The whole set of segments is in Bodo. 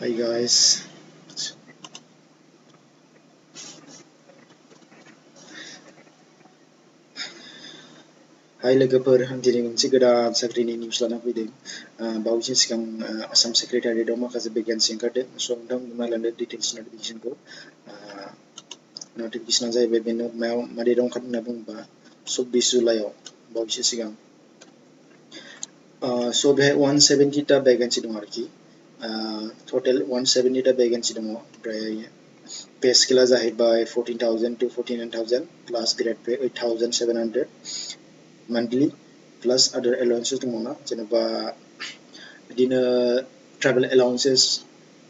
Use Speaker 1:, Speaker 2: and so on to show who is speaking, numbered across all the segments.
Speaker 1: Hi guys. Hai लोगोफोर, आं दिनै मोनसे गोदान साख्रिनि निउस लाना फैदों। बावैसो सिगां आसाम सेक्रेटारियेटआव माखासे भेकेन्सि ओंखारदों। स' नोंथां नायलांदो डिटेल्स नटिफिकेसनखौ। नटिफिकेसना जाहैबाय बेनो मायाव मारै ओंखारदों होनना बुङोबा 24 जुलाइआव बावैसो सिगां। स' बेहाय 170 टा भेकेन्सि दं आरोखि। टटेल 170 टा भेकेन्सि दङ। ओमफ्राय पे स्केला जाहैबाय 14,000 to 49,000 plus grade pay 8,700 monthly plus other allowances दङ ना, जेनेबा बिदिनो travel allowances,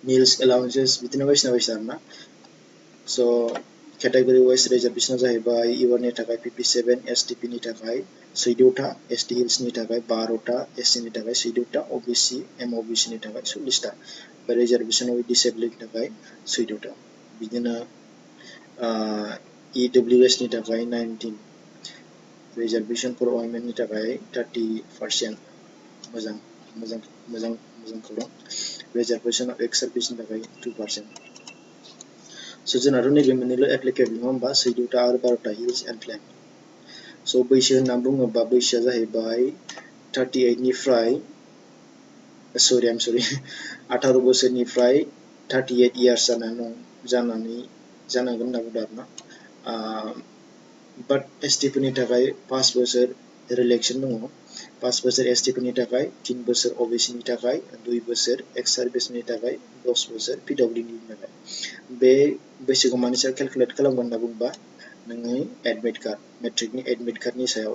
Speaker 1: meals allowances बिदिनो बायदिसिना आरोना। स' category wise reservation जाहैबाय ER नि थाखाय 57, STP नि थाखाय 14 टा, ST Hills नि थाखाय 12 टा, SC नि थाखाय 14 टा, OBC, MOBC नि थाखाय 40 टा, रिजर्वेशन विथ डिसेबल नि थाखाय 14 टा। बिदिनो EWS नि थाखाय 19, रिजर्वेशन फर वुमेन नि थाखाय 30%। मोजां खौरां। रिजर्वेशन अफ एक्स सार्भिस नि थाखाय 2%। स' जोंनाथ' नैबे मोननैल' एप्लिकेबल नङा होमबा, 14 टा आरो 12 टा हिल्स एन्ड प्लेन। स' बैसो होनना बुङोबा बैसोआ जाहैबाय 38 निफ्राय 18 बोसोरनिफ्राय 38 इयार्स जानांगोन होनना बुंदों आरोना। बाट ST फोरनि थाखाय 5 बोसोर रिलेक्सन दङ। 5 बोसोर ST फोरनि थाखाय, 3 बोसोर OBC नि थाखाय, 2 बोसोर एक्स सार्भिसनि थाखाय, 10 बोसोर PWD नि थाखाय। बे बैसोखौ मानि सायाव केलकुलेट खालामगोन होनना बुंबा नोंनि एडमिट कार्ड, मेट्रिकनि एडमिट कार्डनि सायाव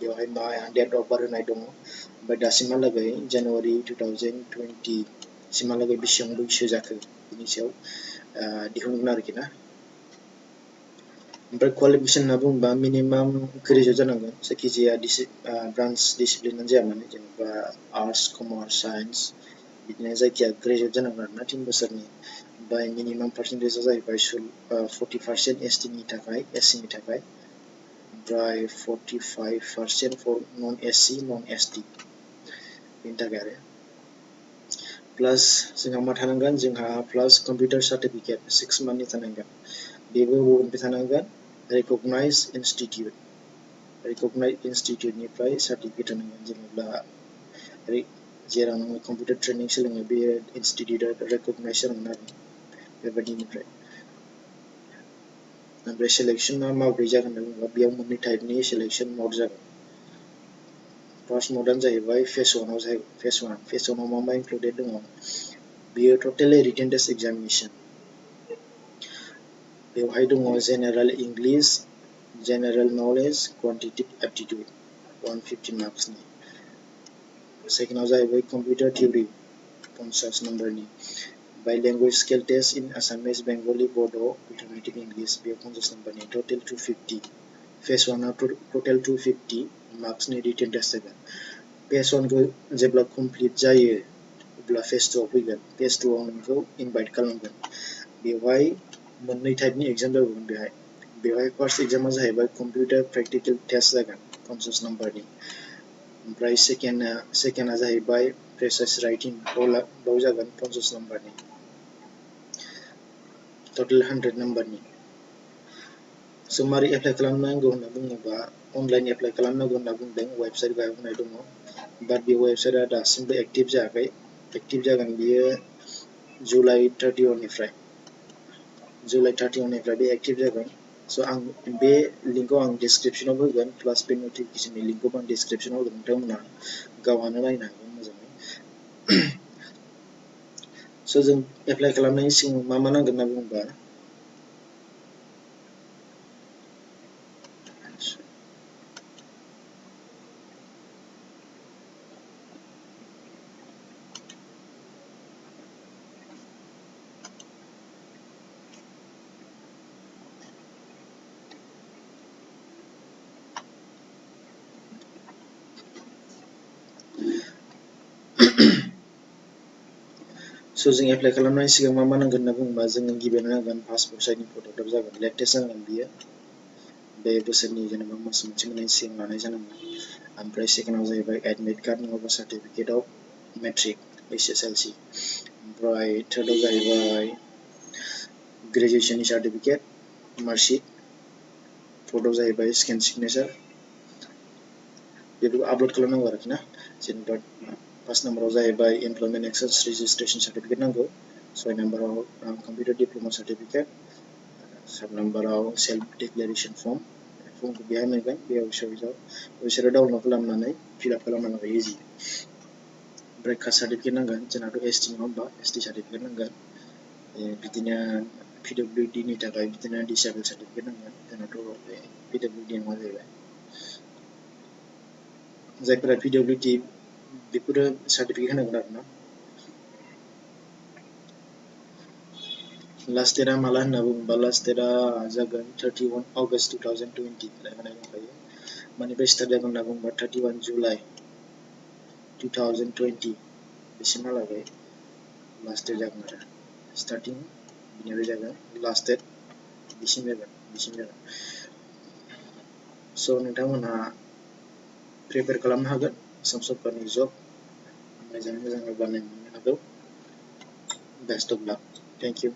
Speaker 1: बेवहाय मा डेट अफ बार्थ होनाय दङ, ओमफ्राय दासिमहालागै जानुवारि 2020 सिमहालागै बेसेबां बैसो जाखो बिनि सायाव दिहुनगोन आरोखि ना। ओमफ्राय क्वालिफिकेसन होनना बुङोबा मिनिमाम ग्रेजुवेट जानांगोन, जायखिजाया ब्रान्च डिसिप्लिनानो जाया माने, जेनेबा आर्टस, कमार्स, साइन्स बिदिनो जायखिया ग्रेजुवेट जानांगोन आरोना 3 बोसोरनि। ओमफ्राय मिनिमाम पार्सेन्टेजआ जाहैबाय 40% ST नि थाखाय, SC नि थाखाय, ओमफ्राय 45% फर नन SC, नन ST बेनि थाखाय आरो। प्लास जोंहा मा थानांगोन, जोंहा प्लास कम्पिउटार सार्टिफिकेट 6 मान्थनि थानांगोन। बेबो बबेनिफ्राय थानांगोन, रिकगनाइज्ड इनस्टिट्युटनिफ्राय सार्टिफिकेट होनांगोन। जेनेबा जेराव नोङो कम्पिउटार ट्रेनिं सोलोङो बे इनस्टिट्युटआ रिकगनाइज जानांगोन आरो बेबायदिनिफ्राय। ओमफ्राय सेलेक्सना माबोरै जागोन होनना बुङोबा बेयाव मोननै टाइपनि सेलेक्सन मड जागोन। फार्स्ट मडआनो जाहैबाय फेज 1आव मा इनक्लुडेड दङ, बेयो टटेलि रिटेन टेस्ट एग्जामिनेसन। बेवहाय दङ general English, general knowledge, quantitative aptitude 150 मार्क्सनि। सेकेन्डआव जाहैबाय कम्पिउटार थियरि 50 नम्बरनि। बाय language scale test in Assamese, Bengali, Bodo', alternative English बेयाव 50 नम्बरनि, टटेल 250। फेज 1आव टटेल 250 मार्क्सनि रिटेन टेस्ट जागोन। फेज 1खौ जेब्ला कमप्लिट जायो अब्ला फेज 2आव फैगोन। फेज 2आव नोंखौ इनभाइट खालामगोन। बेवहाय मोननै टाइपनि एग्जाम जागोन। बेवहाय फार्स्ट एग्जामा जाहैबाय कम्पिउटार प्रेक्टिकेल टेस्ट जागोन 50 नम्बरनि। ओमफ्राय सेकेन्डआ जाहैबाय प्रेसाइज राइटिं, बाव जागोन 50 नम्बरनि, टटेल 100 नम्बरनि। स' मारै एप्लाइ खालामनांगौ होनना बुङोबा अनलाइन एप्लाइ खालामनांगौ होनना बुंदों, वेबसाइट गाहायाव होनाय दङ। बाट बे वेबसाइटआ दासिमबो एक्टिभ जायाखै। एक्टिभ जागोन बियो जुलाइ 31निफ्राय बे एक्टिभ जागोन। स' आं बे लिंकखौ आं डिसक्रिपसनाव होगोन, प्लास बे नटिफिकेसननि लिंकखौबो आं डिसक्रिपसनाव होगोन। नोंथांमोना गावहानो नायनो हागोन मोजाङै। स' जों एप्लाइ खालामनायनि सिगां मा नांगोन होनना बुङोबा स' जों एप्लाइ खालामनायनि सिगां मा नांगोन होनना बुङोबा जोङो गिबियावनो नांगोन पासपर्ट साइजनि फट'ग्राफ जागोन, लेटेस्ट जागोन बियो। बे बोसोरनि जेनेबा मास मोनसे मोननैनि सिगां लानाय जानांगोन। ओमफ्राय सेकेन्डआव जाहैबाय एडमिट कार्ड नङाबा सार्टिफिकेट अफ मेट्रिक HSLC ओमफ्राय थर्डआव जाहैबाय ग्रेजुएशननि सार्टिफिकेट मार्कशीट फोर्थआव जाहैबाय स्केन सिगनेचार बेखौ आपलोड खालामनांगौ आरोखि ना जेनेबा फार्स्ट नाम्बाराव जाहैबाय एमप्लयमेन्ट एक्सेस रेजिस्ट्रेशन सार्टिफिकेट नांगौ 6 नाम्बाराव कम्पिउटार डिप्ल'मा सार्टिफिकेट 7 नाम्बाराव सेल्फ डिक्लेरेशन फर्मखौ बेहाय मोनगोन बे वेबसाइटआव बिसोरो डाउनलड खालामनानै फिलआप खालामनांगौ इजि ओमफ्राय कास्ट सार्टिफिकेट नांगोन जोंनाथ' ST नङा होमबा ST सार्टिफिकेट नांगोन बिदिनो PWD नि थाखाय बिदिनो डिसेबल सार्टिफिकेट नांगोन जोंनाथ' PWD नङा जाहैबाय जायफोरा PWD बेफोरो सार्टिफिकेट होनांगोन आरोना लास्ट डेटआ माला होनना बुङोबा लास्ट डेटआ जागोन 31 अगस्ट 2020 होनाय दंखायो मानिफ्राय स्टार्ट जागोन होनना बुङोबा 31 जुलाइ 2020 बेसिमहालागै लास्ट डेट जागोन आरो स्टार्टिं बिनिफ्राय जागोन लास्ट डेट बिसिम जागोन स' नोंथांमोनहा प्रिपेयार खालामनो हागोन आसाम सरकारनि जब मोजाङै मोजां एप्लाइ मोननो हागौ best of luck thank U